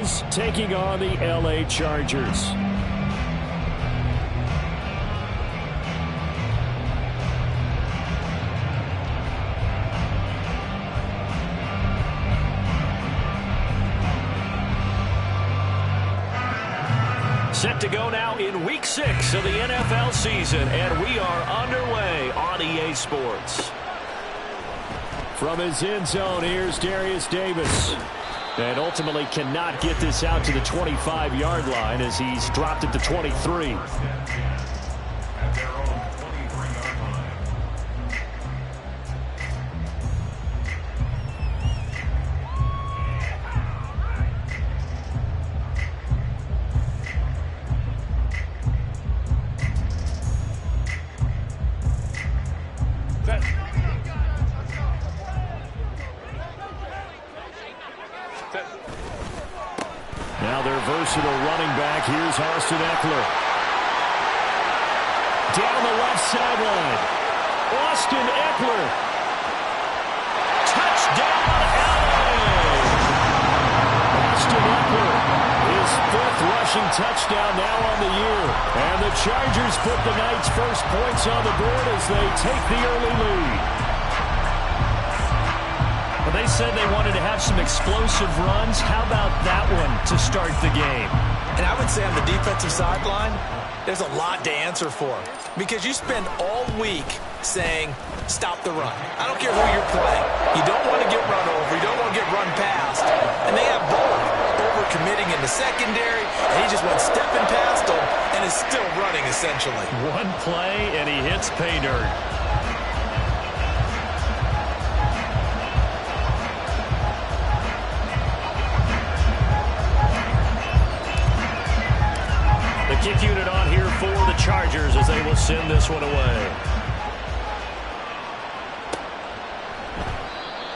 Rams taking on the LA Chargers. Set to go now in Week 6 of the NFL season, and we are underway on EA Sports. From his end zone, here's Darius Davis. And ultimately cannot get this out to the 25-yard line as he's dropped at the 23. Now their versatile running back. Here's Austin Ekeler. Down the left sideline. Austin Ekeler. Touchdown, LA! Austin Ekeler, his 5th rushing touchdown now on the year. And the Chargers put the night's first points on the board as they take the early lead. Well, they said they wanted to have some explosive runs. How about that one to start the game? And I would say on the defensive sideline, there's a lot to answer for. Because you spend all week saying, stop the run. I don't care who you're playing. You don't want to get run over. You don't want to get run past. And they have both. Over-committing in the secondary, and he just went stepping past them and is still running, essentially. One play, and he hits pay dirt. Kick unit on here for the Chargers as they will send this one away.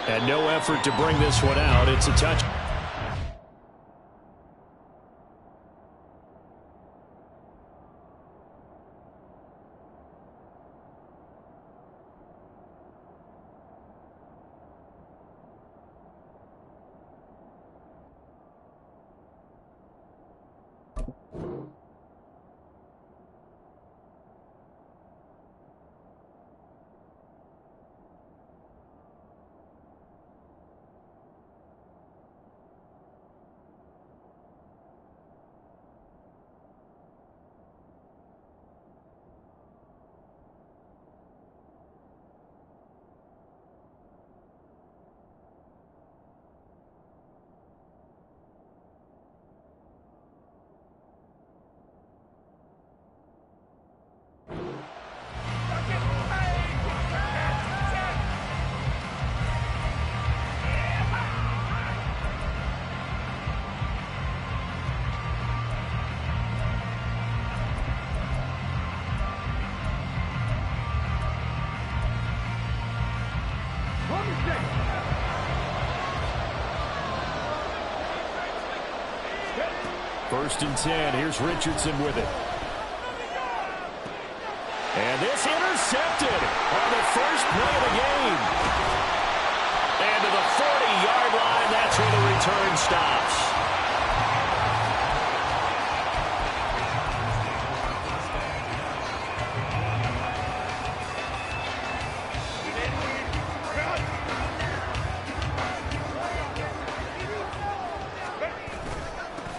And no effort to bring this one out. It's a touch. First and 10. Here's Richardson with it. And this intercepted on the first play of the game. And to the 40-yard line, that's where the return stops.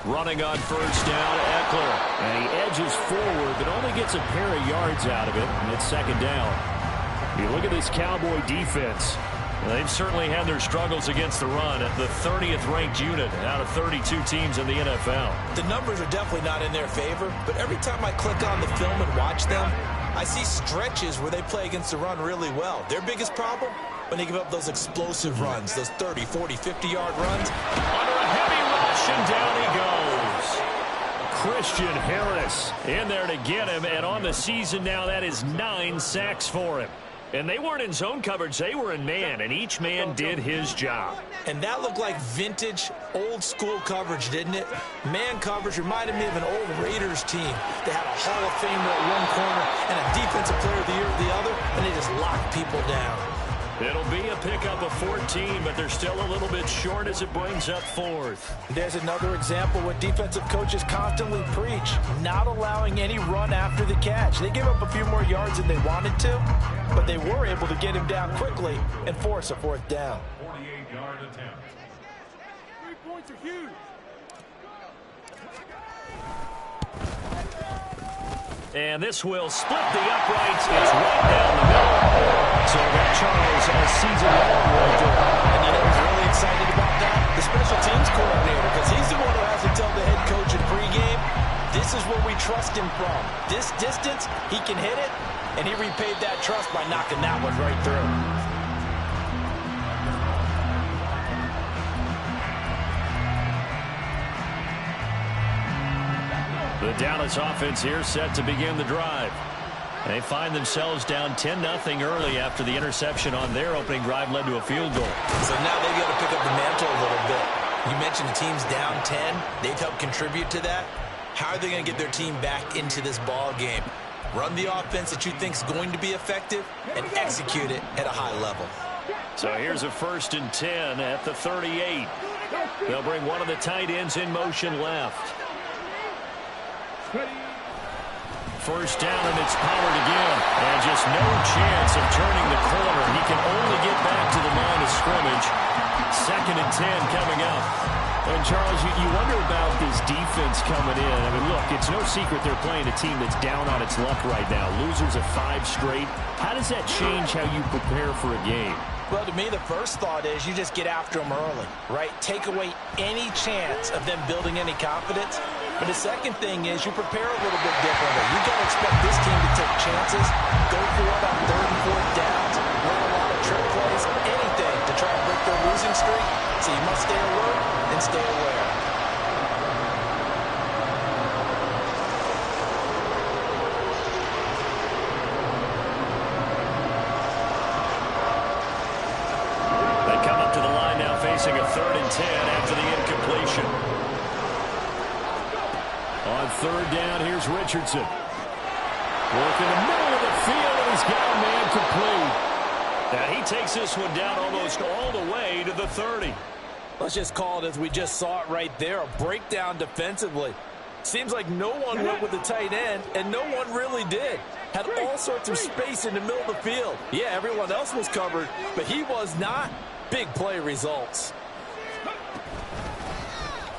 Running on first down, Ekeler. And he edges forward, but only gets a pair of yards out of it, and it's second down. You look at this Cowboy defense. They've certainly had their struggles against the run at the 30th ranked unit out of 32 teams in the NFL. The numbers are definitely not in their favor, but every time I click on the film and watch them, I see stretches where they play against the run really well. Their biggest problem? When they give up those explosive runs, those 30, 40, 50-yard runs. Under a heavy rush, and down he goes. Christian Harris in there to get him, and on the season now, that is 9 sacks for him. And they weren't in zone coverage, they were in man, and each man did his job. And that looked like vintage, old-school coverage, didn't it? Man coverage reminded me of an old Raiders team. They had a Hall of Famer at one corner and a Defensive Player of the Year at the other, and they just locked people down. It'll be a pickup of 14, but they're still a little bit short as it brings up fourth. There's another example what defensive coaches constantly preach, not allowing any run after the catch. They gave up a few more yards than they wanted to, but they were able to get him down quickly and force a fourth down. 48-yard attempt. 3 points are huge. And this will split the uprights. It's right down the middle. So that Charles a season long right there. And you know who's really excited about that? The special teams coordinator, because he's the one who has to tell the head coach in pregame, this is where we trust him from. This distance, he can hit it, and he repaid that trust by knocking that one right through. The Dallas offense here set to begin the drive. They find themselves down 10-0 early after the interception on their opening drive led to a field goal. So now they've got to pick up the mantle a little bit. You mentioned the team's down 10. They've helped contribute to that. How are they going to get their team back into this ball game? Run the offense that you think is going to be effective and execute it at a high level. So here's a 1st and 10 at the 38. They'll bring one of the tight ends in motion left. First down, and it's Pollard again. And just no chance of turning the corner. He can only get back to the line of scrimmage. 2nd and 10 coming up. And, Charles, you wonder about this defense coming in. I mean, look, it's no secret they're playing a team that's down on its luck right now. Losers of 5 straight. How does that change how you prepare for a game? Well, to me, the first thought is you just get after them early, right? Take away any chance of them building any confidence. But the second thing is you prepare a little bit differently. You got to expect this team to take chances, go for it on 3rd and 4th downs, run a lot of trick plays, anything to try and break their losing streak. So you must stay alert and stay aware. They come up to the line now facing a 3rd and 10 after the incompletion. On 3rd down, here's Richardson. Working the middle of the field, and he's got a man complete. Now he takes this one down almost all the way to the 30. Let's just call it as we just saw it right there, a breakdown defensively. Seems like no one went with the tight end, and no one really did. Had all sorts of space in the middle of the field. Yeah, everyone else was covered, but he was not. Big play results.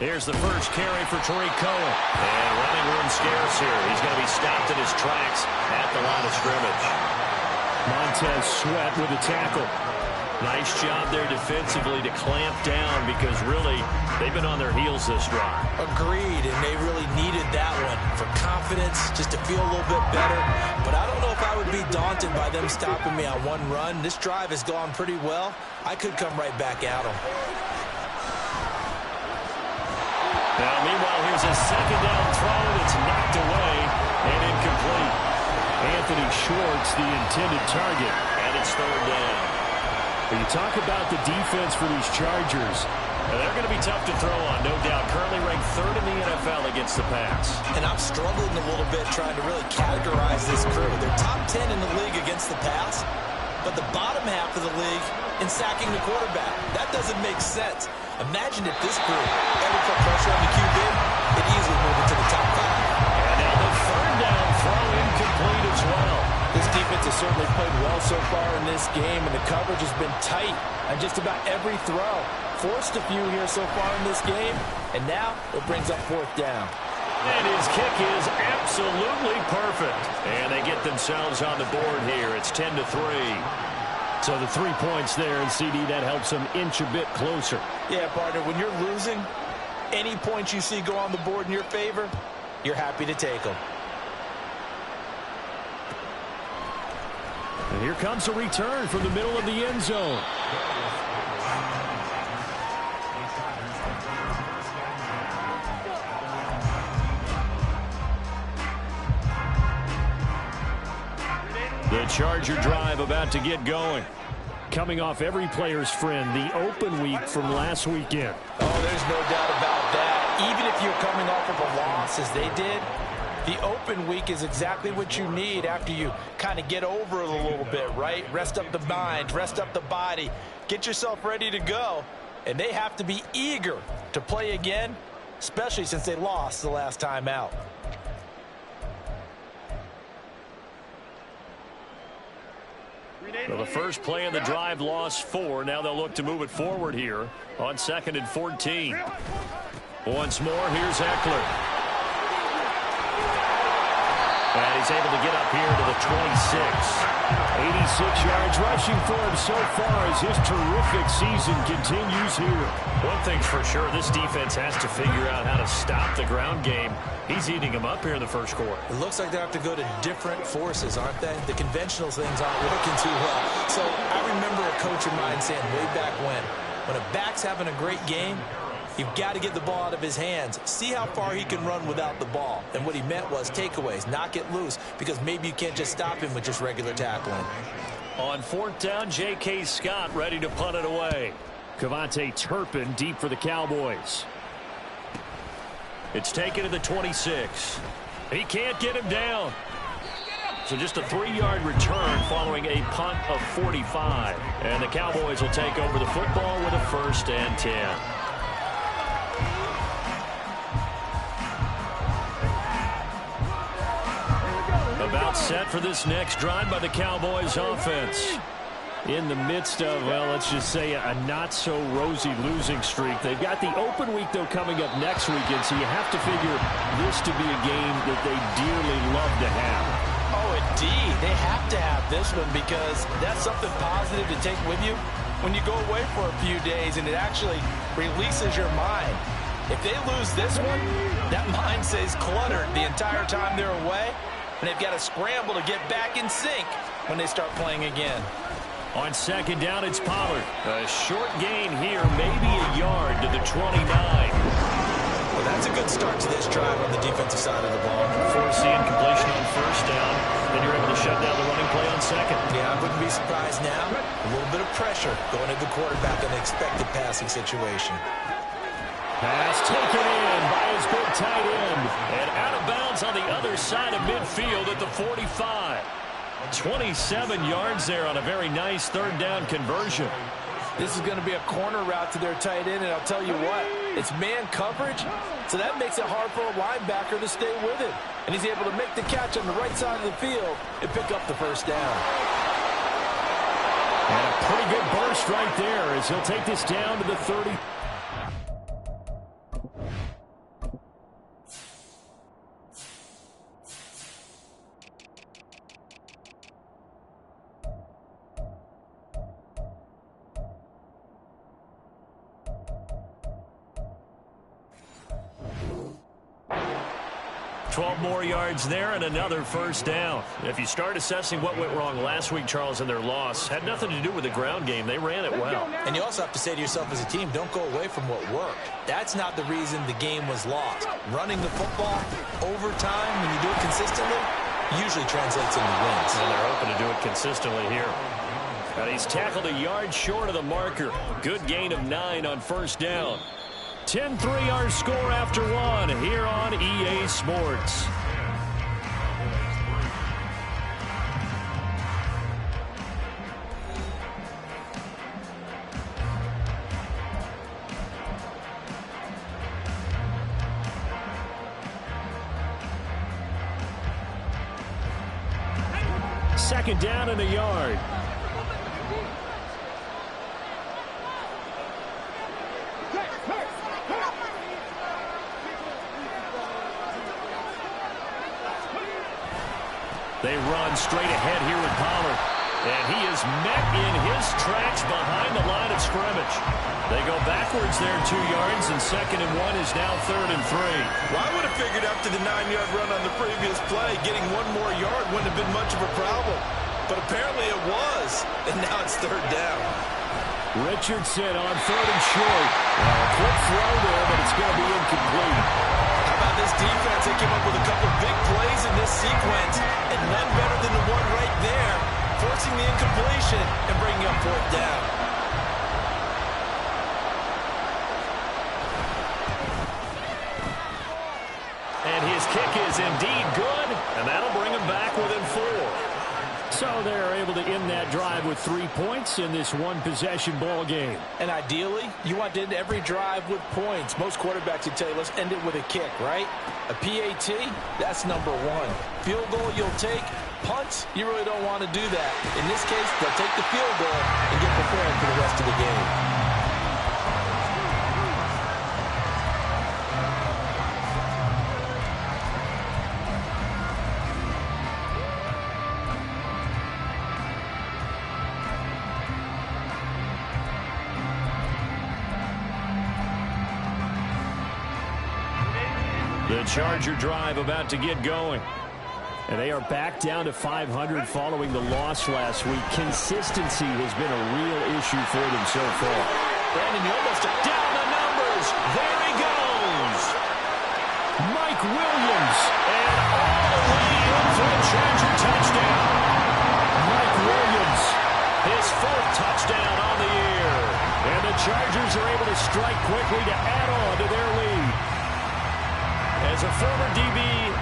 Here's the first carry for Tariq Cohen. And running room scarce here. He's going to be stopped in his tracks at the line of scrimmage. Montez Sweat with a tackle. Nice job there defensively to clamp down because really they've been on their heels this drive. Agreed, and they really needed that one for confidence, just to feel a little bit better. But I don't know if I would be daunted by them stopping me on one run. This drive has gone pretty well. I could come right back at them. Now, meanwhile, here's a 2nd down throw that's knocked away and incomplete. Anthony Schwartz, the intended target, and it's 3rd down. When you talk about the defense for these Chargers, they're going to be tough to throw on, no doubt. Currently ranked 3rd in the NFL against the pass. And I'm struggling a little bit trying to really categorize this crew. They're top 10 in the league against the pass, but the bottom half of the league in sacking the quarterback. That doesn't make sense. Imagine if this group ever put pressure on the QB, it easily move into the top 5. And now the 3rd down throw incomplete as well. This defense has certainly played well so far in this game, and the coverage has been tight on just about every throw. Forced a few here so far in this game, and now it brings up 4th down. And his kick is absolutely perfect. And they get themselves on the board here. It's 10-3. So the 3 points there, and CD, that helps them inch a bit closer. Yeah, partner, when you're losing, any points you see go on the board in your favor, you're happy to take them. And here comes a return from the middle of the end zone. The Charger drive about to get going. Coming off every player's friend, the open week from last weekend. Oh, there's no doubt about that. Even if you're coming off of a loss as they did, The open week is exactly what you need after you kind of get over it a little bit, right? Rest up the mind, rest up the body, get yourself ready to go. And they have to be eager to play again, especially since they lost the last time out. Well, the first play of the drive lost 4. Now they'll look to move it forward here on 2nd and 14. Once more, here's Eckler. And he's able to get up here to the 26. 86 yards rushing for him so far as his terrific season continues here. One thing's for sure, this defense has to figure out how to stop the ground game. He's eating them up here in the first quarter. It looks like they have to go to different forces, aren't they? The conventional things aren't working too well. So I remember a coach of mine saying way back when a back's having a great game, you've got to get the ball out of his hands. See how far he can run without the ball. And what he meant was takeaways, knock it loose, because maybe you can't just stop him with just regular tackling. On 4th down, J.K. Scott ready to punt it away. Kevontae Turpin deep for the Cowboys. It's taken to the 26. He can't get him down. So just a 3-yard return following a punt of 45. And the Cowboys will take over the football with a 1st and 10. About set for this next drive by the Cowboys offense. In the midst of, well, let's just say a not-so-rosy losing streak. They've got the open week, though, coming up next weekend, so you have to figure this to be a game that they dearly love to have. Oh, indeed. They have to have this one because that's something positive to take with you when you go away for a few days, and it actually releases your mind. If they lose this one, that mind stays cluttered the entire time they're away, and they've got to scramble to get back in sync when they start playing again. On 2nd down, it's Pollard. A short gain here, maybe a yard to the 29. Well, that's a good start to this drive on the defensive side of the ball. Forcing completion on 1st down. Then you're able to shut down the running play on 2nd. Yeah, I wouldn't be surprised now. A little bit of pressure going to the quarterback in an expected passing situation. Pass taken in by his big tight end. And out of bounds on the other side of midfield at the 45. 27 yards there on a very nice 3rd down conversion. This is going to be a corner route to their tight end, and I'll tell you what, it's man coverage, so that makes it hard for a linebacker to stay with it. And he's able to make the catch on the right side of the field and pick up the 1st down. And a pretty good burst right there as he'll take this down to the 30. More yards there and another 1st down. If you start assessing what went wrong last week, Charles, in their loss, had nothing to do with the ground game. They ran it well. And you also have to say to yourself as a team, don't go away from what worked. That's not the reason the game was lost. Running the football overtime, when you do it consistently, usually translates into wins. And they're hoping to do it consistently here. And he's tackled a yard short of the marker. Good gain of 9 on 1st down. 10-3 our score after 1 here on EA Sports. Second down and a yard. They run straight ahead here with Pollard. And he is met in his tracks behind the line of scrimmage. They go backwards there 2 yards, and 2nd and 1 is now 3rd and 3. Well, I would have figured after the 9-yard run on the previous play, getting 1 more yard wouldn't have been much of a problem. But apparently it was, and now it's 3rd down. Richardson on 3rd and short. Well, a quick throw there, but it's going to be incomplete. How about this defense? They came up with a couple of big plays in this sequence, and none better than the one right there, forcing the incompletion and bringing up 4th down. And his kick is indeed good, and that'll bring them back within 4. So they're able to end that drive with 3 points in this one-possession ball game. And ideally, you want to end every drive with points. Most quarterbacks would tell you, let's end it with a kick, right? A PAT, that's number 1. Field goal you'll take. Punts, you really don't want to do that. In this case, they'll take the field goal and get prepared for the rest of the game. The Charger drive about to get going. And they are back down to 500 following the loss last week. Consistency has been a real issue for them so far. Brandon, you almost down the numbers. There he goes. Mike Williams. And all the way in for a Charger touchdown. Mike Williams, his 4th touchdown on the year. And the Chargers are able to strike quickly to add on to their lead. As a former DB,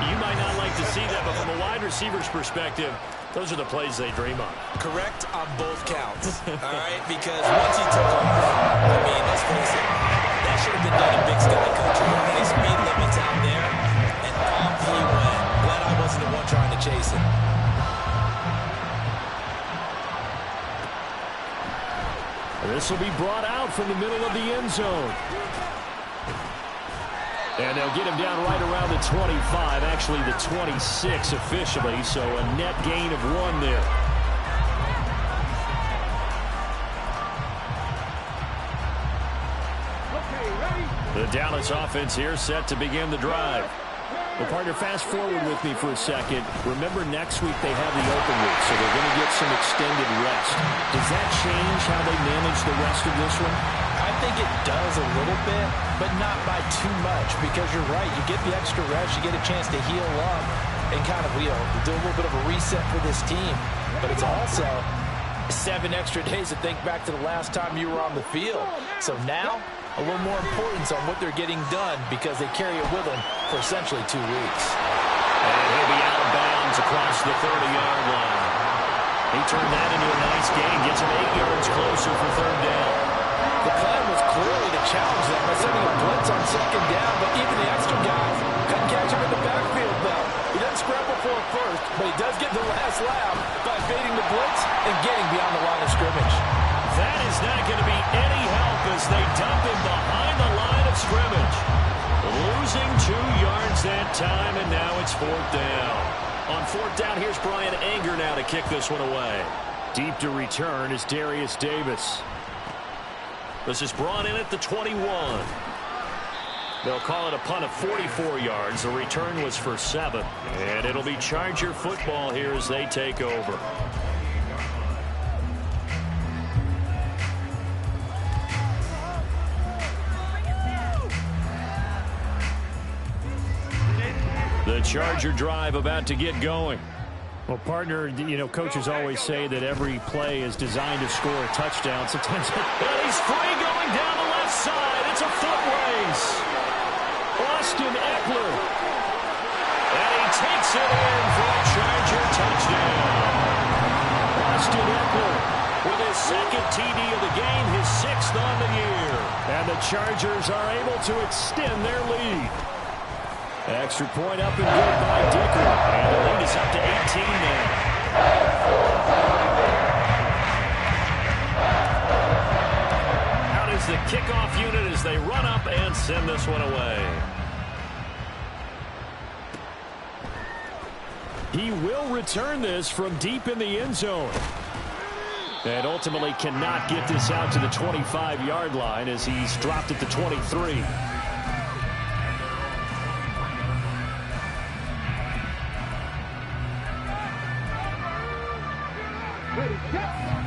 you might not like to see that, but from a wide receiver's perspective, those are the plays they dream of. Correct on both counts, all right? Because once he took off, I mean, let's face it, that should have been done in Big Sky Country. His speed limits out there, and off he went. Glad I wasn't the one trying to chase him. This will be brought out from the middle of the end zone. And they'll get him down right around the 25, actually the 26 officially, so a net gain of 1 there. The Dallas offense here set to begin the drive. Well, partner, fast forward with me for a second. Remember, next week they have the open week, so they're going to get some extended rest. Does that change how they manage the rest of this one? I think it does a little bit, but not by too much, because you're right. You get the extra rest, you get a chance to heal up and kind of do a little bit of a reset for this team. But it's also 7 extra days to think back to the last time you were on the field. So now, a little more importance on what they're getting done because they carry it with them for essentially 2 weeks. And he'll be out of bounds across the 30-yard line. He turned that into a nice gain, gets him 8 yards closer for 3rd down. The plan was clearly to challenge them by sending a blitz on 2nd down, but even the extra guys couldn't catch him in the backfield, though. He doesn't scramble for it first, but he does get the last laugh by evading the blitz and getting beyond the line of scrimmage. That is not going to be any help as they dump him behind the line of scrimmage. Losing 2 yards that time, and now it's 4th down. On 4th down, here's Brian Anger now to kick this one away. Deep to return is Darius Davis. This is brought in at the 21. They'll call it a punt of 44 yards. The return was for 7. And it'll be Charger football here as they take over. The Charger drive about to get going. Well, partner, you know, coaches always say that every play is designed to score a touchdown. Sometimes, and he's free going down the left side. It's a foot race. Austin Eckler. And he takes it in for a Charger touchdown. Austin Eckler with his 2nd TD of the game, his 6th on the year. And the Chargers are able to extend their lead. Extra point up and good by Dicker. And the lead is up to 18 now. Out is the kickoff unit as they run up and send this one away. He will return this from deep in the end zone. And ultimately cannot get this out to the 25-yard line as he's dropped at the 23.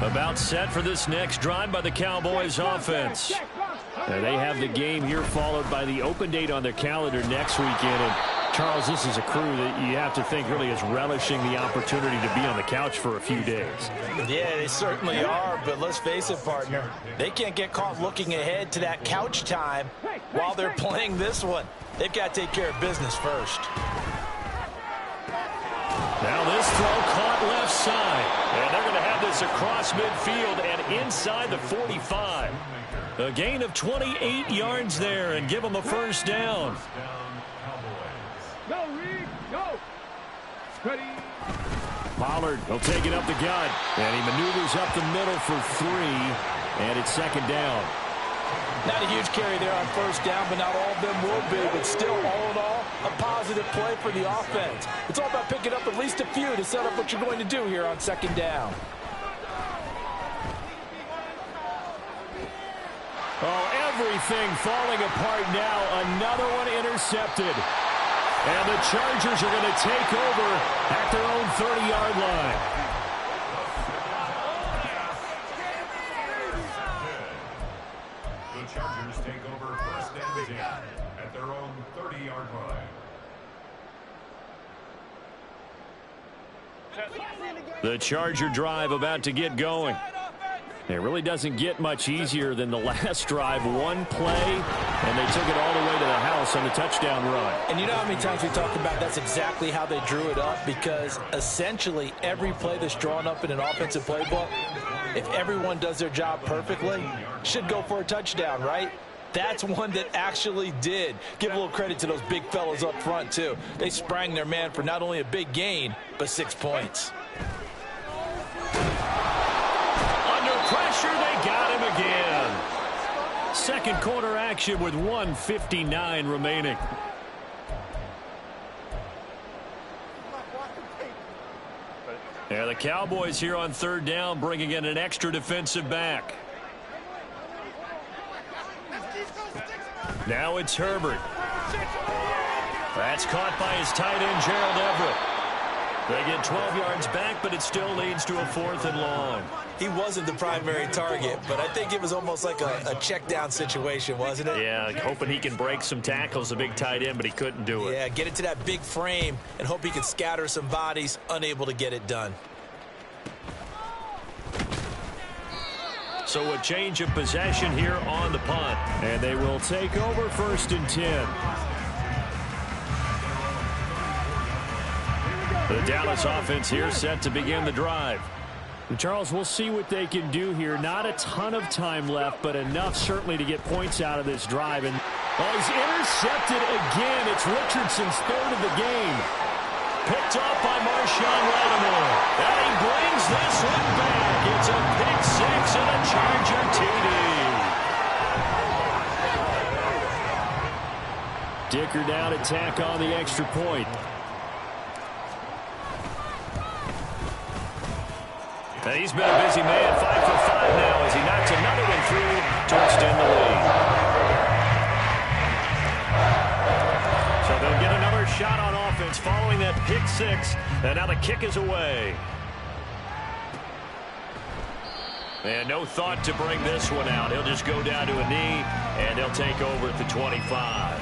About set for this next drive by the Cowboys offense. They have the game here followed by the open date on their calendar next weekend. And Charles, this is a crew that you have to think really is relishing the opportunity to be on the couch for a few days. Yeah, they certainly are, but let's face it, partner. They can't get caught looking ahead to that couch time while they're playing this one. They've got to take care of business first. throw caught left side. And they're going to have this across midfield and inside the 45. A gain of 28 yards there and give them a first down. Go, Reed, go. Ready. Pollard will take it up the gut. And he maneuvers up the middle for 3. And it's second down. Not a huge carry there on first down, but not all of them will be. But still, all in all, a positive play for the offense. It's all about picking up at least a few to set up what you're going to do here on second down. Oh, everything falling apart now. Another one intercepted. And the Chargers are going to take over at their own 30-yard line. The Chargers take over first and 10 at their own 30-yard line. The Charger drive about to get going. It really doesn't get much easier than the last drive. One play, and they took it all the way to the house on the touchdown run. And you know how many times we talk about that's exactly how they drew it up, because essentially every play that's drawn up in an offensive playbook, if everyone does their job perfectly, should go for a touchdown, right? That's one that actually did. Give a little credit to those big fellas up front, too. They sprang their man for not only a big gain, but 6 points. Pressure, they got him again. Second quarter action with 1:59 remaining. Yeah, the Cowboys here on third down, bringing in an extra defensive back. Now it's Herbert. That's caught by his tight end, Gerald Everett. They get 12 yards back, but it still leads to a 4th and long. He wasn't the primary target, but I think it was almost like a check down situation, wasn't it? Yeah, hoping he can break some tackles, a big tight end, but he couldn't do it. Yeah, get it to that big frame and hope he can scatter some bodies, unable to get it done. So a change of possession here on the punt. And they will take over first and 10. The Dallas offense here set to begin the drive. And Charles, we'll see what they can do here. Not a ton of time left, but enough certainly to get points out of this drive. And he's intercepted again. It's Richardson's 3rd of the game. Picked off by Marshawn Lattimore. And he brings this one back. It's a pick 6 and a Charger TD. Dicker down to tack on the extra point. And he's been a busy man, 5 for 5 now as he knocks another one through to extend the lead. So they'll get another shot on offense following that pick 6, and now the kick is away. And no thought to bring this one out. He'll just go down to a knee, and they'll take over at the 25.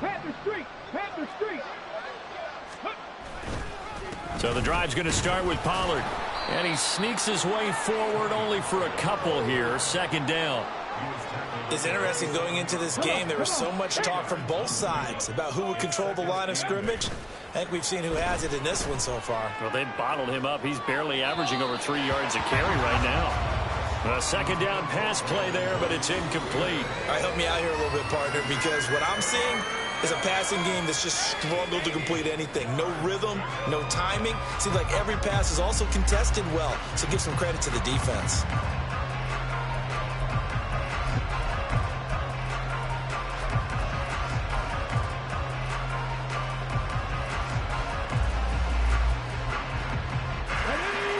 Panther Street! Panther Street! So the drive's going to start with Pollard. And he sneaks his way forward only for a couple here. Second down. It's interesting going into this game. There was so much talk from both sides about who would control the line of scrimmage. I think we've seen who has it in this one so far. Well, they bottled him up. He's barely averaging over 3 yards a carry right now. A second down pass play there, but it's incomplete. All right, help me out here a little bit, partner, because what I'm seeing is a passing game that's just struggled to complete anything. No rhythm, no timing. Seems like every pass is also contested well, so give some credit to the defense.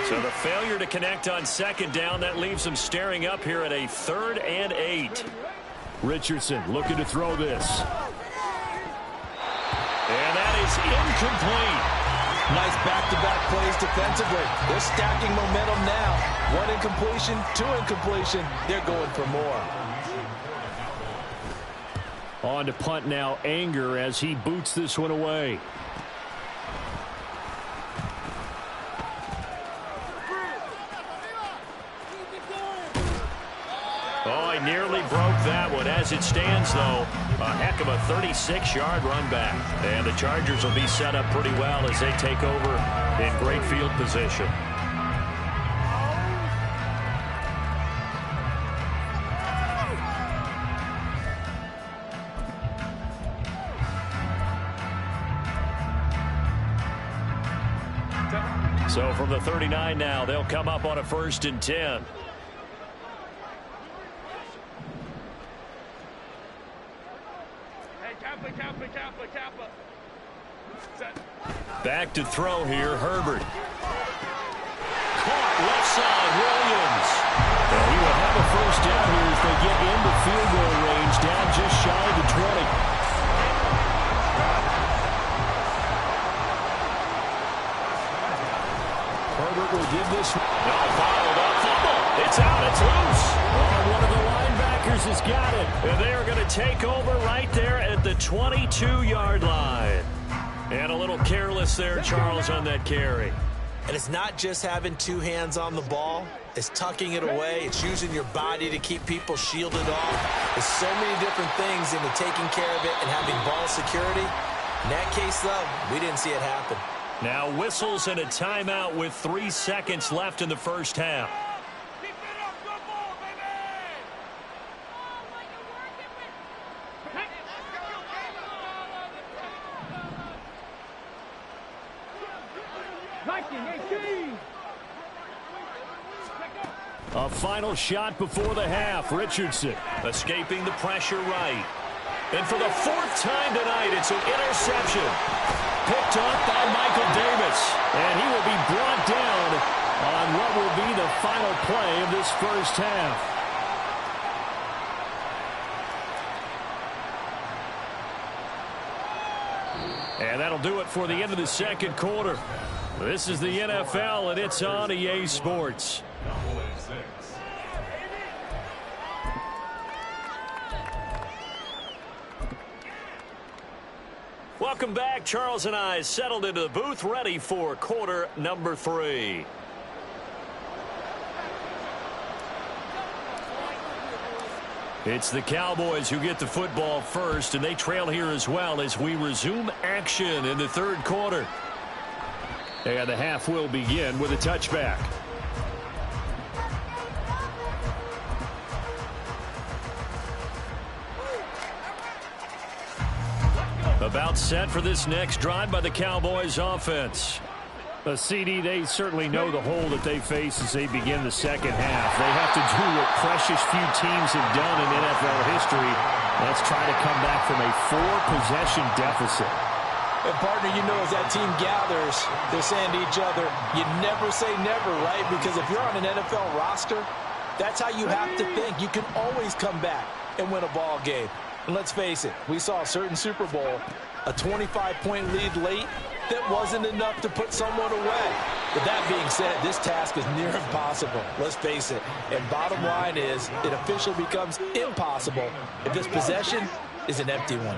So the failure to connect on second down, that leaves them staring up here at a 3rd and 8. Richardson looking to throw this. And that is incomplete. Nice back-to-back plays defensively. They're stacking momentum now. 1 incompletion, 2 incompletion. They're going for more. On to punt now, Anger as he boots this one away. Oh, he nearly broke that one. As it stands, though, a heck of a 36-yard run back. And the Chargers will be set up pretty well as they take over in great field position. So from the 39 now, they'll come up on a 1st and 10. Back to throw here, Herbert. Caught left side, Williams. And he will have a 1st down here as they get into field goal range, down just shy of the 20. Herbert will give this. Followed up, fumble. It's out, it's loose. Oh, one of the linebackers has got it. And they are going to take over right there at the 22-yard line. And a little careless there, Charles, on that carry. And it's not just having 2 hands on the ball. It's tucking it away. It's using your body to keep people shielded off. There's so many different things into taking care of it and having ball security. In that case, though, we didn't see it happen. Now whistles and a timeout with 3 seconds left in the 1st half. A final shot before the half. Richardson escaping the pressure right. And for the 4th time tonight, it's an interception. Picked up by Michael Davis. And he will be brought down on what will be the final play of this 1st half. And that'll do it for the end of the 2nd quarter. This is the NFL, and it's on EA Sports. Welcome back. Charles and I settled into the booth, ready for quarter number 3. It's the Cowboys who get the football first, and they trail here as well as we resume action in the 3rd quarter. And the half will begin with a touchback. About set for this next drive by the Cowboys offense. CD, they certainly know the hole that they face as they begin the 2nd half. They have to do what precious few teams have done in NFL history. Let's try to come back from a 4-possession deficit. And partner, you know, as that team gathers, they're saying to each other, you never say never, right? Because if you're on an NFL roster, that's how you have to think. You can always come back and win a ball game. And let's face it, we saw a certain Super Bowl, a 25-point lead late, that wasn't enough to put someone away. But that being said, this task is near impossible. Let's face it. And bottom line is, it officially becomes impossible if this possession is an empty one.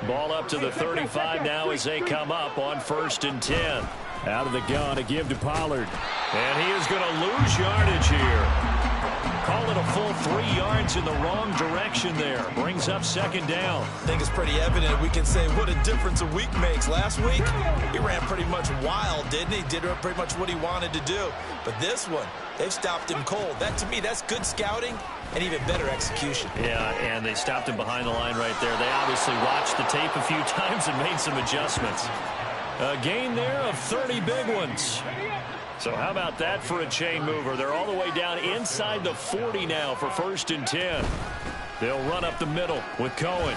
Ball up to the 35 now as they come up on 1st and 10. Out of the gun to give to Pollard. And he is going to lose yardage here. Call it a full 3 yards in the wrong direction there. Brings up 2nd down. I think it's pretty evident. We can say what a difference a week makes. Last week, he ran pretty much wild, didn't he? Did pretty much what he wanted to do. But this one, they've stopped him cold. That, to me, that's good scouting and even better execution. Yeah, and they stopped him behind the line right there. They obviously watched the tape a few times and made some adjustments. A gain there of 30 big ones. So how about that for a chain mover? They're all the way down inside the 40 now for 1st and 10. They'll run up the middle with Cohen.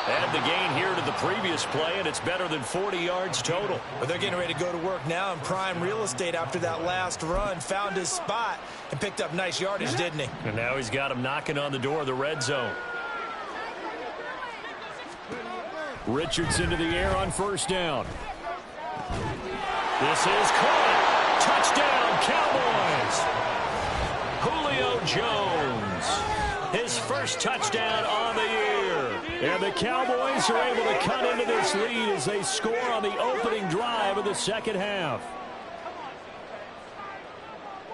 Add the gain here to the previous play, and it's better than 40 yards total. But they're getting ready to go to work now in prime real estate after that last run. Found his spot and picked up nice yardage, didn't he? And now he's got him knocking on the door of the red zone. Richardson to the air on 1st down. This is caught. Touchdown, Cowboys. Julio Jones. His first touchdown on the year. And the Cowboys are able to cut into this lead as they score on the opening drive of the 2nd half.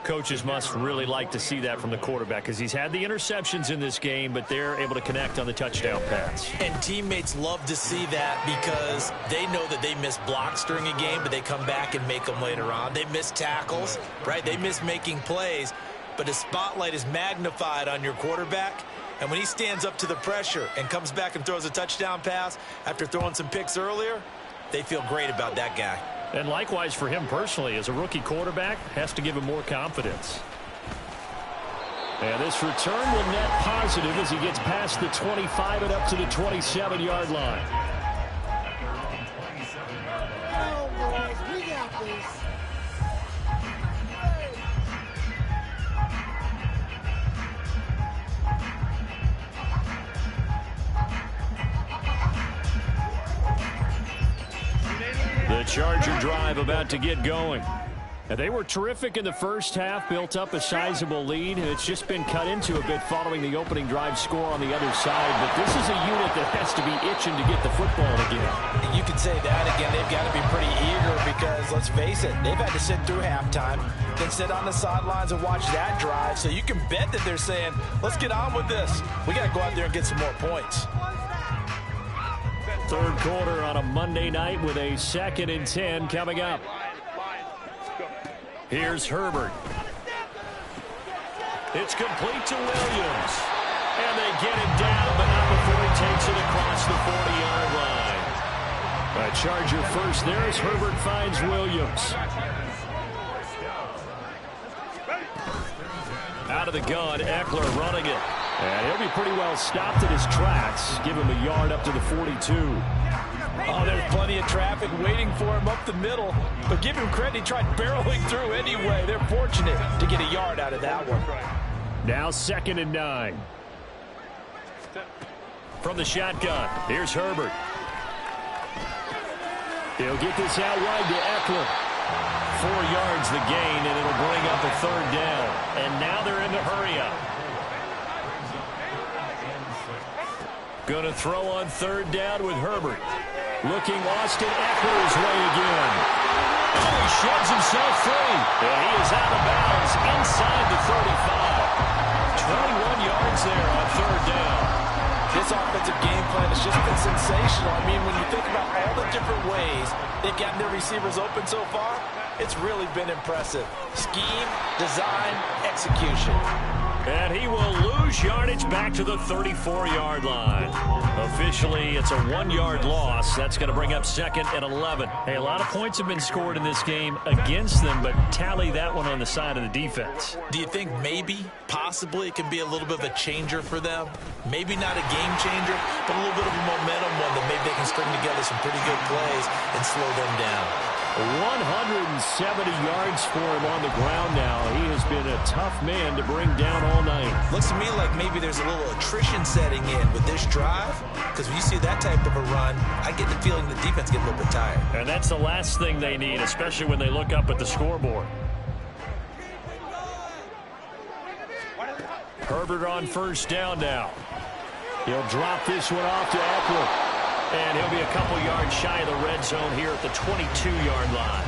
Coaches must really like to see that from the quarterback because he's had the interceptions in this game, but they're able to connect on the touchdown pass. And teammates love to see that because they know that they miss blocks during a game, but they come back and make them later on. They miss tackles, right? They miss making plays, but the spotlight is magnified on your quarterback. And when he stands up to the pressure and comes back and throws a touchdown pass after throwing some picks earlier, they feel great about that guy. And likewise for him personally, as a rookie quarterback, has to give him more confidence. And this return will net positive as he gets past the 25 and up to the 27-yard line. Oh, boys, we got this. The Charger drive about to get going. And they were terrific in the first half, built up a sizable lead, and it's just been cut into a bit following the opening drive score on the other side. But this is a unit that has to be itching to get the football again. You could say that again. They've got to be pretty eager because, let's face it, they've had to sit through halftime, then sit on the sidelines and watch that drive. So you can bet that they're saying, let's get on with this. We got to go out there and get some more points. Third quarter on a Monday night with a 2nd and 10 coming up. Here's Herbert. It's complete to Williams. And they get him down, but not before he takes it across the 40-yard line. A Charger first there as Herbert finds Williams. Out of the gun, Eckler running it. And he'll be pretty well stopped at his tracks. Give him a yard up to the 42. Oh, there's plenty of traffic waiting for him up the middle. But give him credit, he tried barreling through anyway. They're fortunate to get a yard out of that one. Now 2nd and 9. From the shotgun, here's Herbert. He'll get this out wide to Eckler. 4 yards the gain, and it'll bring up a 3rd down. And now they're in the hurry up. Going to throw on 3rd down with Herbert. Looking Austin Eckler's way again. Oh, he sheds himself free. And he is out of bounds inside the 35. 21 yards there on 3rd down. This offensive game plan has just been sensational. I mean, when you think about all the different ways they've gotten their receivers open so far, it's really been impressive. Scheme, design, execution. And he will lose yardage back to the 34-yard line. Officially, it's a 1-yard loss. That's going to bring up 2nd and 11. Hey, a lot of points have been scored in this game against them, but tally that one on the side of the defense. Do you think maybe, possibly, it can be a little bit of a changer for them? Maybe not a game changer, but a little bit of a momentum one that maybe they can string together some pretty good plays and slow them down. 170 yards for him on the ground now. He has been a tough man to bring down all night. Looks to me like maybe there's a little attrition setting in with this drive, because when you see that type of a run, I get the feeling the defense gets a little bit tired. And that's the last thing they need, especially when they look up at the scoreboard. Herbert on 1st down now. He'll drop this one off to Eckler. And he'll be a couple yards shy of the red zone here at the 22-yard line.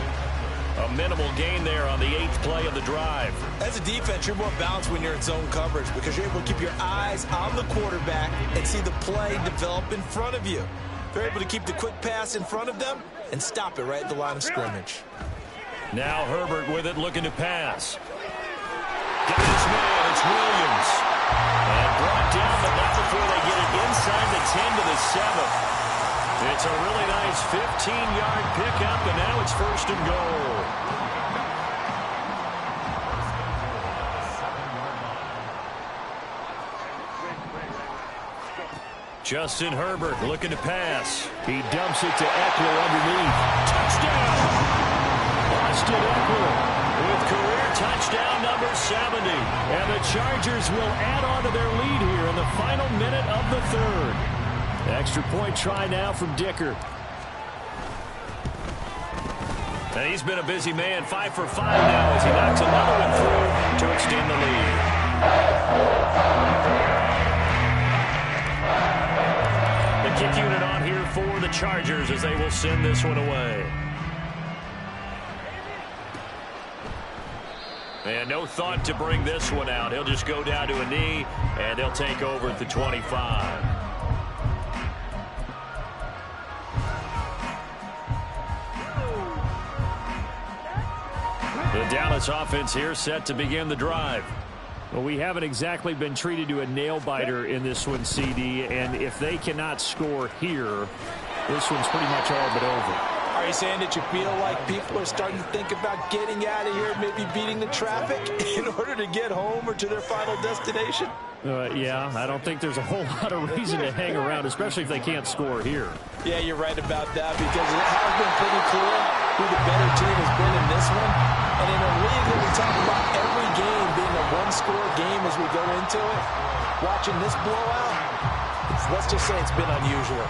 A minimal gain there on the 8th play of the drive. As a defense, you're more balanced when you're in zone coverage because you're able to keep your eyes on the quarterback and see the play develop in front of you. They're able to keep the quick pass in front of them and stop it right at the line of scrimmage. Now Herbert with it, looking to pass. Got his man, it's Williams. And brought down, but not before they get it inside the 10 to the 7. It's a really nice 15-yard pickup, and now it's 1st and goal. Justin Herbert looking to pass. He dumps it to Eckler underneath. Touchdown! Austin Eckler with career touchdown number 70. And the Chargers will add on to their lead here in the final minute of the 3rd. Extra point try now from Dicker. And he's been a busy man, 5 for 5 now as he knocks another one through to extend the lead. The kick unit on here for the Chargers as they will send this one away. And no thought to bring this one out. He'll just go down to a knee, and they'll take over at the 25. The Dallas offense here set to begin the drive. Well, we haven't exactly been treated to a nail-biter in this one, CD, and if they cannot score here, this one's pretty much all but over. Are you saying that you feel like people are starting to think about getting out of here, maybe beating the traffic in order to get home or to their final destination? Yeah, I don't think there's a whole lot of reason to hang around, especially if they can't score here. Yeah, you're right about that, because it has been pretty clear who the better team has been in this one. And in a league that we talk about every game being a one-score game as we go into it, watching this blowout, let's just say it's been unusual.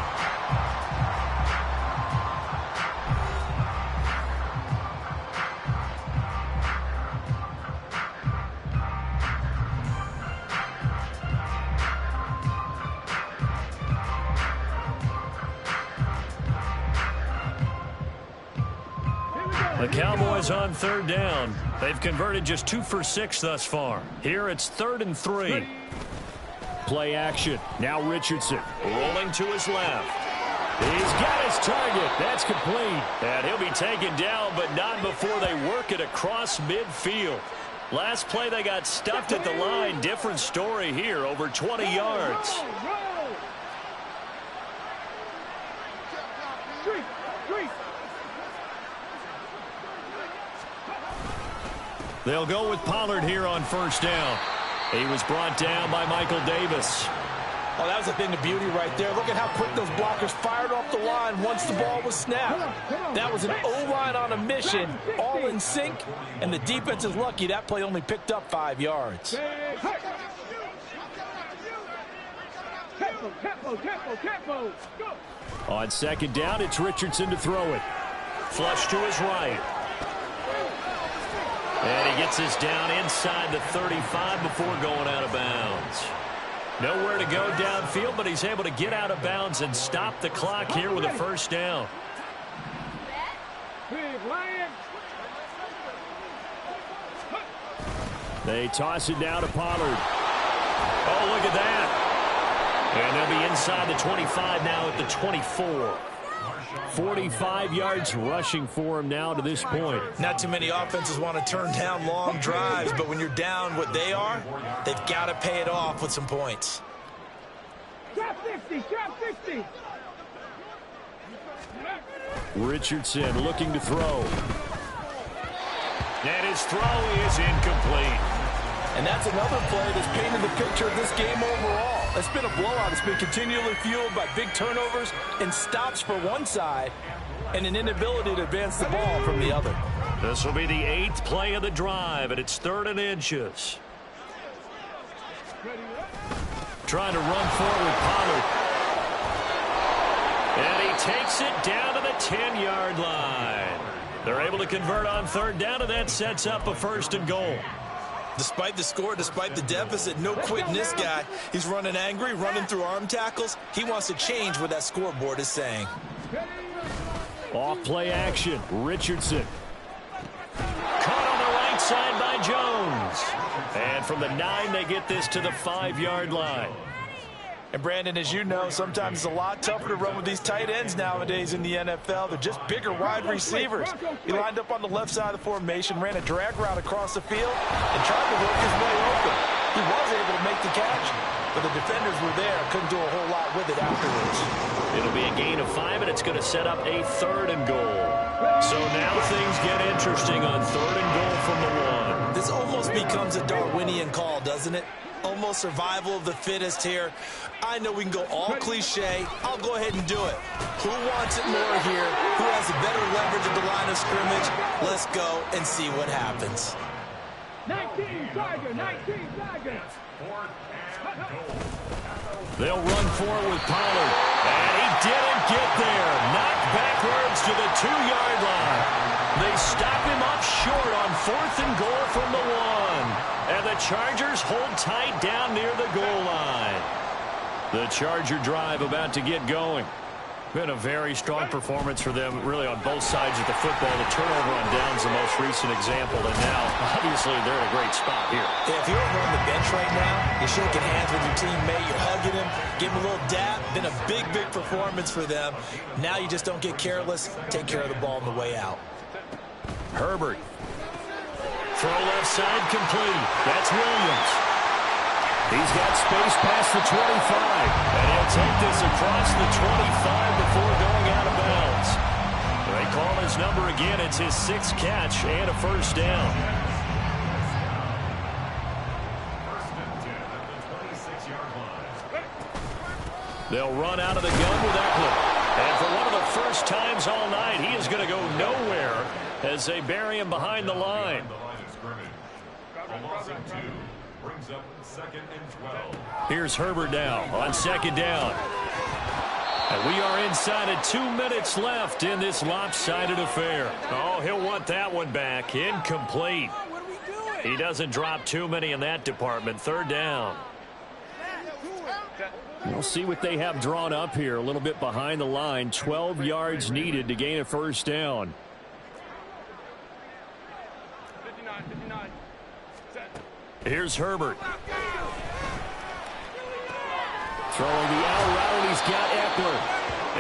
The Cowboys on third down. They've converted just 2 for 6 thus far. Here it's 3rd and 3. Play action. Now Richardson rolling to his left. He's got his target. That's complete. And he'll be taken down, but not before they work it across midfield. Last play they got stuffed at the line. Different story here, over 20 yards. They'll go with Pollard here on first down. He was brought down by Michael Davis. Oh, that was a thing of beauty right there. Look at how quick those blockers fired off the line once the ball was snapped. That was an O-line on a mission, all in sync, and the defense is lucky that play only picked up 5 yards. On second down, it's Richardson to throw it. Flush to his right. And he gets this down inside the 35 before going out of bounds. Nowhere to go downfield, but he's able to get out of bounds and stop the clock here with a first down. They toss it down to Pollard. Oh, look at that. And they'll be inside the 25 now at the 24. 45 yards rushing for him now to this point. Not too many offenses want to turn down long drives, but when you're down what they are, they've got to pay it off with some points. Drop 60, drop 60. Richardson looking to throw. And his throw is incomplete. And that's another play that's painted the picture of this game overall. It's been a blowout. It's been continually fueled by big turnovers and stops for one side and an inability to advance the ball from the other. This will be the 8th play of the drive, and it's 3rd and inches. Trying to run forward, Pollard. And he takes it down to the 10-yard line. They're able to convert on third down, and that sets up a 1st and goal. Despite the score, despite the deficit, no quitting this guy. He's running angry, running through arm tackles. He wants to change what that scoreboard is saying. Off play action, Richardson. Caught on the right side by Jones. And from the 9, they get this to the 5-yard line. And Brandon, as you know, sometimes it's a lot tougher to run with these tight ends nowadays in the NFL. They're just bigger wide receivers. He lined up on the left side of the formation, ran a drag route across the field, and tried to work his way open. He was able to make the catch, but the defenders were there. Couldn't do a whole lot with it afterwards. It'll be a gain of 5, and it's going to set up a 3rd and goal. So now things get interesting on 3rd and goal from the 1. This almost becomes a Darwinian call, doesn't it? Almost survival of the fittest here. I know we can go all cliche. I'll go ahead and do it. Who wants it more here? Who has a better leverage at the line of scrimmage? Let's go and see what happens. 19 Tiger, 19 Tiger. They'll run forward with Pollard. And he didn't get there. Knocked backwards to the 2-yard line. They stop him up short on 4th and goal from the 1. And the Chargers hold tight down near the goal line. The Charger drive about to get going. Been a very strong performance for them, really, on both sides of the football. The turnover on downs, the most recent example, and now, obviously, they're in a great spot here. Yeah, if you're over on the bench right now, you're shaking hands with your teammate, you're hugging him, give him a little dap. Been a big, big performance for them. Now you just don't get careless. Take care of the ball on the way out. Herbert. Throw left side complete. That's Williams. He's got space past the 25, and he'll take this across the 25 before going out of bounds. They call his number again. It's his 6th catch and a first down. First and 10 at the 26-yard line. They'll run out of the gun with Eckler. And for one of the first times all night, he is going to go nowhere as they bury him behind the line. The line of scrimmage. A loss of 2 brings up 2nd and 12. Here's Herbert now on 2nd down. And we are inside of 2 minutes left in this lopsided affair. Oh, he'll want that one back. Incomplete. He doesn't drop too many in that department. 3rd down. We'll see what they have drawn up here. A little bit behind the line. 12 yards needed to gain a first down. Here's Herbert. Throwing the out route, and he's got Eckler.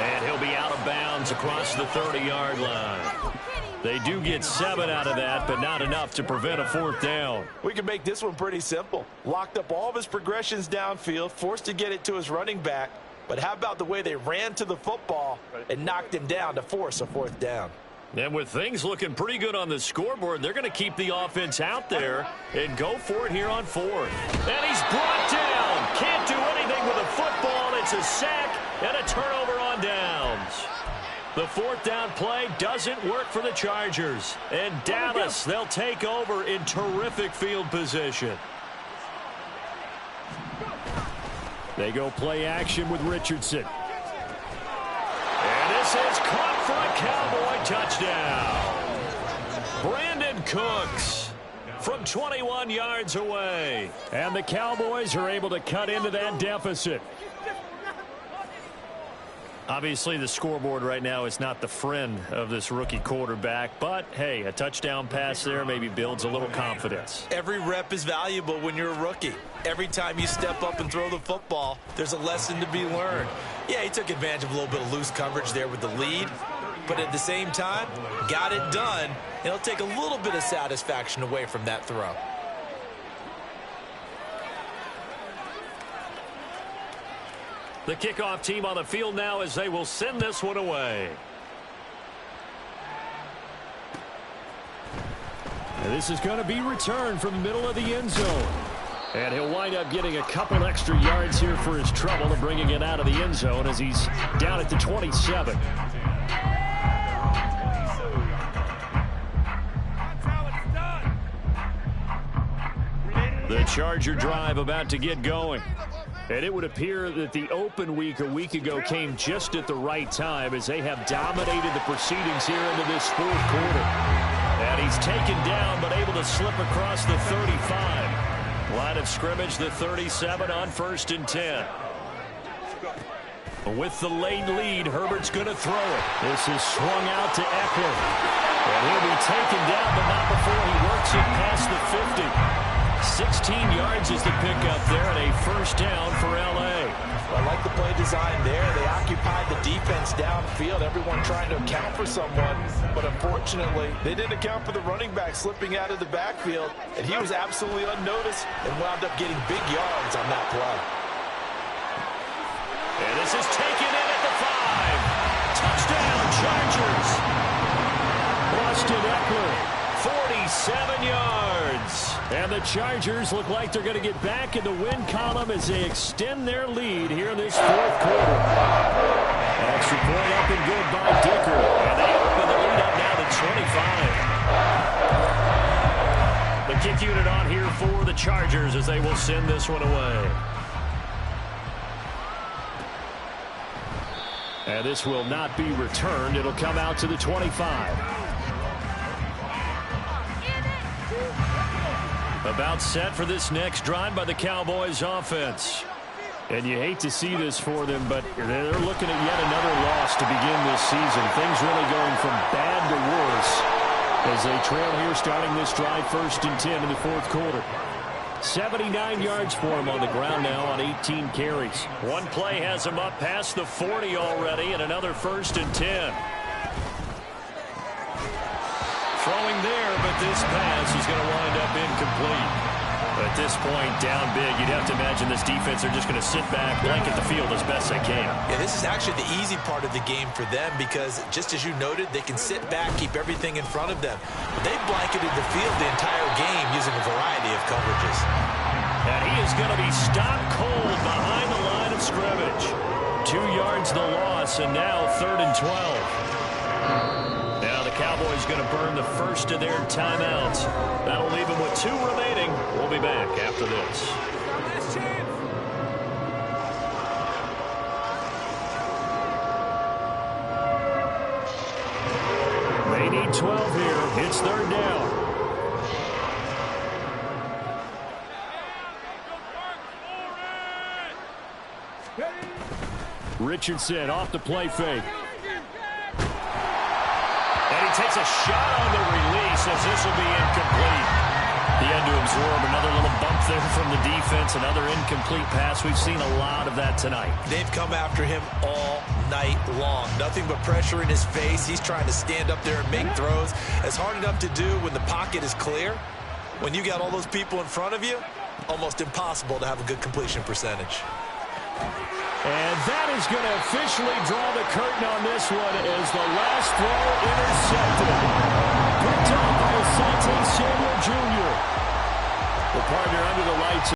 And he'll be out of bounds across the 30-yard line. They do get 7 out of that, but not enough to prevent a 4th down. We can make this one pretty simple. Locked up all of his progressions downfield, forced to get it to his running back. But how about the way they ran to the football and knocked him down to force a 4th down? And with things looking pretty good on the scoreboard, they're going to keep the offense out there and go for it here on 4th. And he's brought down. Can't do anything with a football. It's a sack and a turnover on downs. The 4th down play doesn't work for the Chargers. And Dallas, they'll take over in terrific field position. They go play action with Richardson. And this is caught for a Cowboy touchdown. Brandon Cooks from 21 yards away. And the Cowboys are able to cut into that deficit. Obviously, the scoreboard right now is not the friend of this rookie quarterback. But, hey, a touchdown pass there maybe builds a little confidence. Every rep is valuable when you're a rookie. Every time you step up and throw the football, there's a lesson to be learned. Yeah, he took advantage of a little bit of loose coverage there with the lead. But at the same time, got it done. And it'll take a little bit of satisfaction away from that throw. The kickoff team on the field now as they will send this one away. And this is going to be returned from the middle of the end zone. And he'll wind up getting a couple extra yards here for his trouble and bringing it out of the end zone as he's down at the 27. The Charger drive about to get going. And it would appear that the open week a week ago came just at the right time as they have dominated the proceedings here into this 4th quarter. And he's taken down but able to slip across the 35. Line of scrimmage, the 37 on 1st and 10. With the late lead, Herbert's going to throw it. This is swung out to Eckler. And he'll be taken down, but not before he works it past the 50. 16 yards is the pickup there and a first down for L.A. I like the play design there. They occupied the defense downfield, everyone trying to account for someone. But unfortunately, they didn't account for the running back slipping out of the backfield. And he was absolutely unnoticed and wound up getting big yards on that play. And this is taken in at the 5. Touchdown, Chargers. Austin Eckler. 47 yards. And the Chargers look like they're going to get back in the win column as they extend their lead here in this 4th quarter. Extra point up and good by Dicker. And they open the lead up now to 25. The kick unit on here for the Chargers as they will send this one away. And this will not be returned. It'll come out to the 25. About set for this next drive by the Cowboys offense. And you hate to see this for them, but they're looking at yet another loss to begin this season. Things really going from bad to worse as they trail here starting this drive 1st and 10 in the 4th quarter. 79 yards for him on the ground now on 18 carries. One play has him up past the 40 already, and another 1st and 10. Throwing there, but this pass is going to wind up incomplete. At this point, down big, you'd have to imagine this defense are just going to sit back, blanket the field as best they can. Yeah, this is actually the easy part of the game for them because, just as you noted, they can sit back, keep everything in front of them. But they've blanketed the field the entire game using a variety of coverages. And he is going to be stopped cold behind the line of scrimmage. 2 yards the loss, and now 3rd and 12. Now the Cowboys going to burn the first of their timeouts. That'll leave them with 2 remaining. We'll be back after this. They need 12 here. It's 3rd down. Richardson off the play fake. And he takes a shot on the release as this will be incomplete. He had to absorb another little bump there from the defense, another incomplete pass. We've seen a lot of that tonight. They've come after him all night long. Nothing but pressure in his face. He's trying to stand up there and make throws. It's hard enough to do when the pocket is clear. When you got all those people in front of you, almost impossible to have a good completion percentage. And that is going to officially draw the curtain on this one as the last throw intercepted. Picked off by Asante Samuel Jr. The partner under the lights.